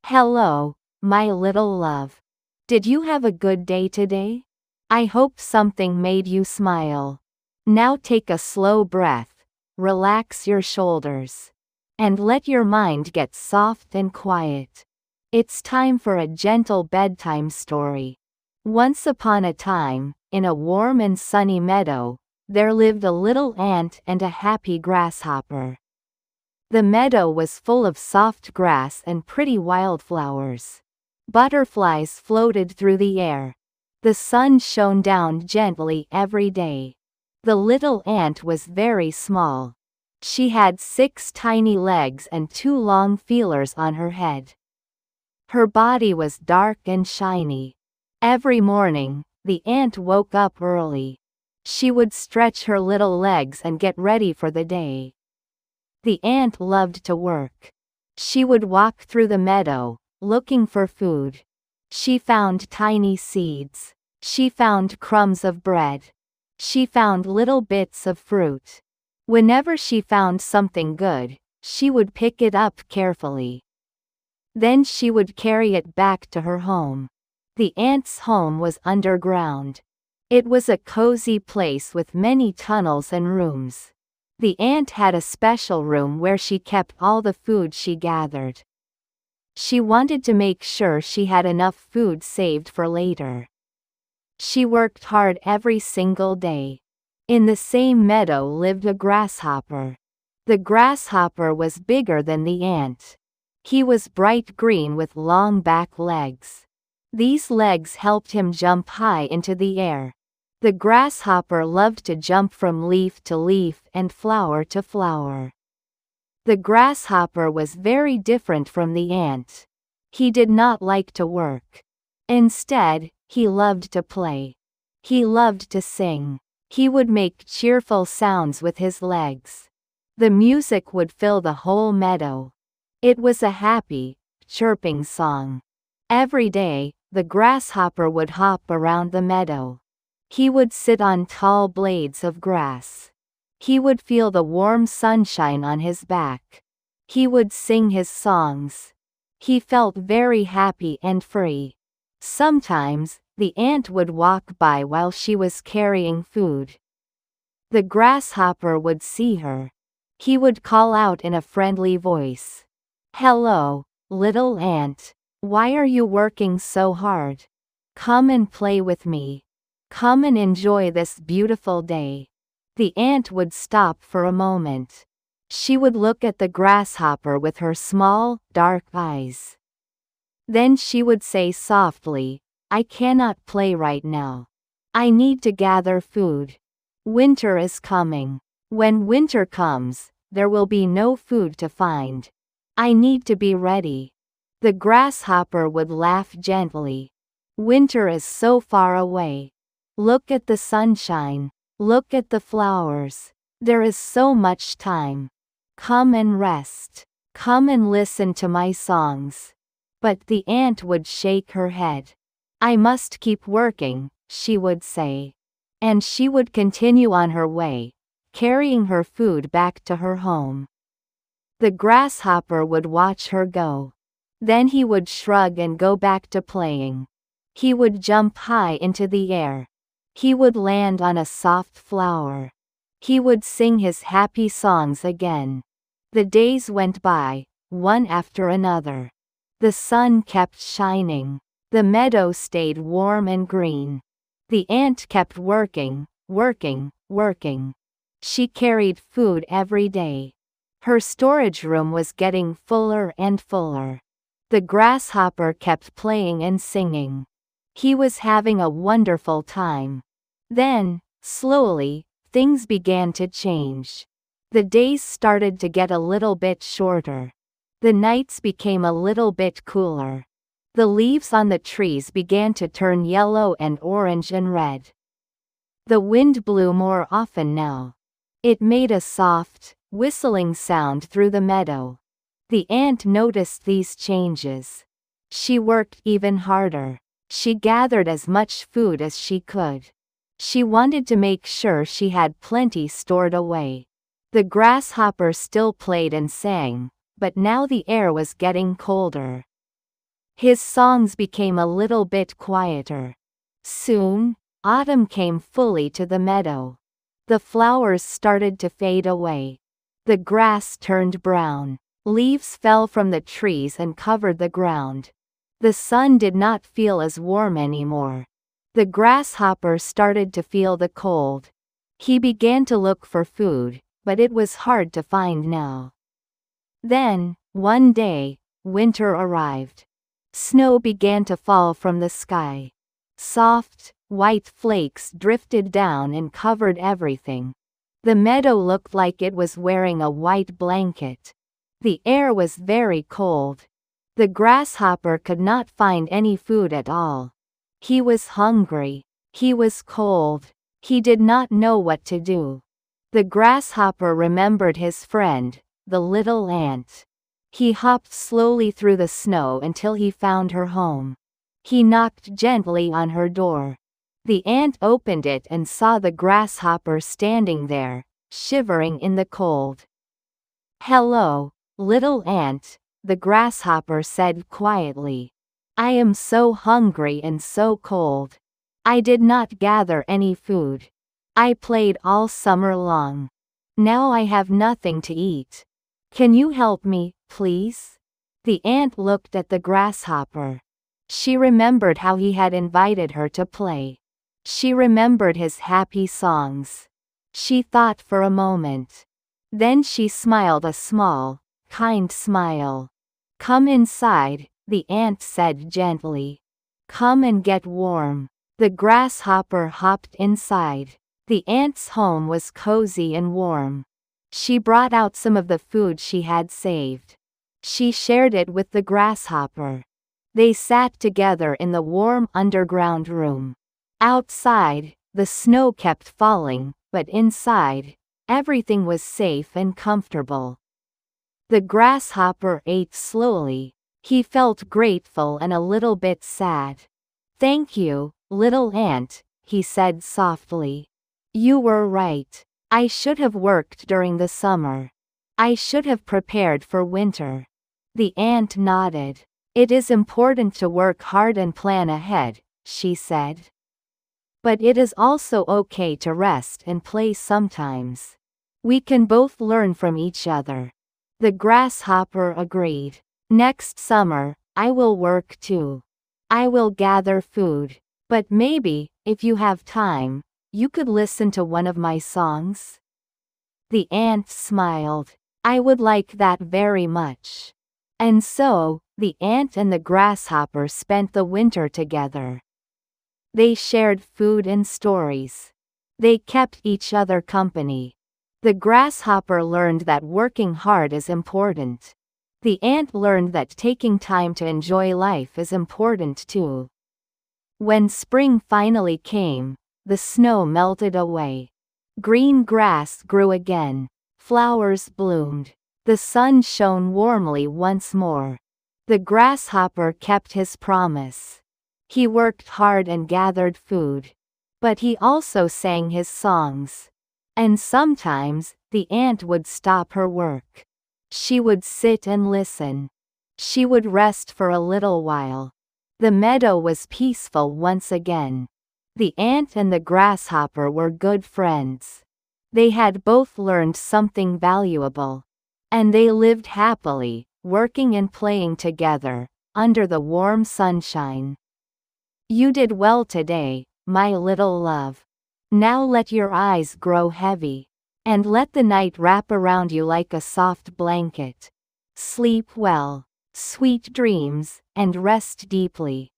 Hello, my little love. Did you have a good day today? I hope something made you smile. Now take a slow breath, relax your shoulders, and let your mind get soft and quiet. It's time for a gentle bedtime story. Once upon a time, in a warm and sunny meadow, there lived a little ant and a happy grasshopper. The meadow was full of soft grass and pretty wildflowers. Butterflies floated through the air. The sun shone down gently every day. The little ant was very small. She had 6 tiny legs and 2 long feelers on her head. Her body was dark and shiny. Every morning, the ant woke up early. She would stretch her little legs and get ready for the day. The ant loved to work. She would walk through the meadow, looking for food. She found tiny seeds. She found crumbs of bread. She found little bits of fruit. Whenever she found something good, she would pick it up carefully. Then she would carry it back to her home. The ant's home was underground. It was a cozy place with many tunnels and rooms. The ant had a special room where she kept all the food she gathered. She wanted to make sure she had enough food saved for later. She worked hard every single day. In the same meadow lived a grasshopper. The grasshopper was bigger than the ant. He was bright green with long back legs. These legs helped him jump high into the air. The grasshopper loved to jump from leaf to leaf and flower to flower. The grasshopper was very different from the ant. He did not like to work. Instead, he loved to play. He loved to sing. He would make cheerful sounds with his legs. The music would fill the whole meadow. It was a happy, chirping song. Every day, the grasshopper would hop around the meadow. He would sit on tall blades of grass. He would feel the warm sunshine on his back. He would sing his songs. He felt very happy and free. Sometimes, the ant would walk by while she was carrying food. The grasshopper would see her. He would call out in a friendly voice. "Hello, little ant. Why are you working so hard? Come and play with me. Come and enjoy this beautiful day." The ant would stop for a moment. She would look at the grasshopper with her small, dark eyes. Then she would say softly, "I cannot play right now. I need to gather food. Winter is coming. When winter comes, there will be no food to find. I need to be ready." The grasshopper would laugh gently. "Winter is so far away. Look at the sunshine. Look at the flowers. There is so much time. Come and rest. Come and listen to my songs." But the ant would shake her head. "I must keep working," she would say. And she would continue on her way, carrying her food back to her home. The grasshopper would watch her go. Then he would shrug and go back to playing. He would jump high into the air. He would land on a soft flower. He would sing his happy songs again. The days went by, one after another. The sun kept shining. The meadow stayed warm and green. The ant kept working, working, working. She carried food every day. Her storage room was getting fuller and fuller. The grasshopper kept playing and singing. He was having a wonderful time. Then, slowly, things began to change. The days started to get a little bit shorter. The nights became a little bit cooler. The leaves on the trees began to turn yellow and orange and red. The wind blew more often now. It made a soft, whistling sound through the meadow. The ant noticed these changes. She worked even harder. She gathered as much food as she could. She wanted to make sure she had plenty stored away. The grasshopper still played and sang, but now the air was getting colder. His songs became a little bit quieter. Soon, autumn came fully to the meadow. The flowers started to fade away. The grass turned brown. Leaves fell from the trees and covered the ground. The sun did not feel as warm anymore. The grasshopper started to feel the cold. He began to look for food, but it was hard to find now. Then, one day, winter arrived. Snow began to fall from the sky. Soft, white flakes drifted down and covered everything. The meadow looked like it was wearing a white blanket. The air was very cold. The grasshopper could not find any food at all. He was hungry. He was cold. He did not know what to do. The grasshopper remembered his friend, the little ant. He hopped slowly through the snow until he found her home. He knocked gently on her door. The ant opened it and saw the grasshopper standing there, shivering in the cold. "Hello, little ant," the grasshopper said quietly. "I am so hungry and so cold. I did not gather any food. I played all summer long. Now I have nothing to eat. Can you help me, please?" The ant looked at the grasshopper. She remembered how he had invited her to play. She remembered his happy songs. She thought for a moment. Then she smiled a small, kind smile. "Come inside," the ant said gently. "Come and get warm." The grasshopper hopped inside. The ant's home was cozy and warm. She brought out some of the food she had saved. She shared it with the grasshopper. They sat together in the warm underground room. Outside, the snow kept falling, but inside, everything was safe and comfortable. The grasshopper ate slowly. He felt grateful and a little bit sad. "Thank you, little ant," he said softly. "You were right. I should have worked during the summer. I should have prepared for winter." The ant nodded. "It is important to work hard and plan ahead," she said. "But it is also okay to rest and play sometimes. We can both learn from each other." The grasshopper agreed. "Next summer, I will work too. I will gather food. But maybe, if you have time, you could listen to one of my songs?" The ant smiled. "I would like that very much." And so, the ant and the grasshopper spent the winter together. They shared food and stories. They kept each other company. The grasshopper learned that working hard is important. The ant learned that taking time to enjoy life is important too. When spring finally came, the snow melted away. Green grass grew again. Flowers bloomed. The sun shone warmly once more. The grasshopper kept his promise. He worked hard and gathered food. But he also sang his songs. And sometimes, the ant would stop her work. She would sit and listen. She would rest for a little while. The meadow was peaceful once again. The ant and the grasshopper were good friends. They had both learned something valuable. And they lived happily, working and playing together, under the warm sunshine. You did well today, my little love. Now let your eyes grow heavy. And let the night wrap around you like a soft blanket. Sleep well, sweet dreams, and rest deeply.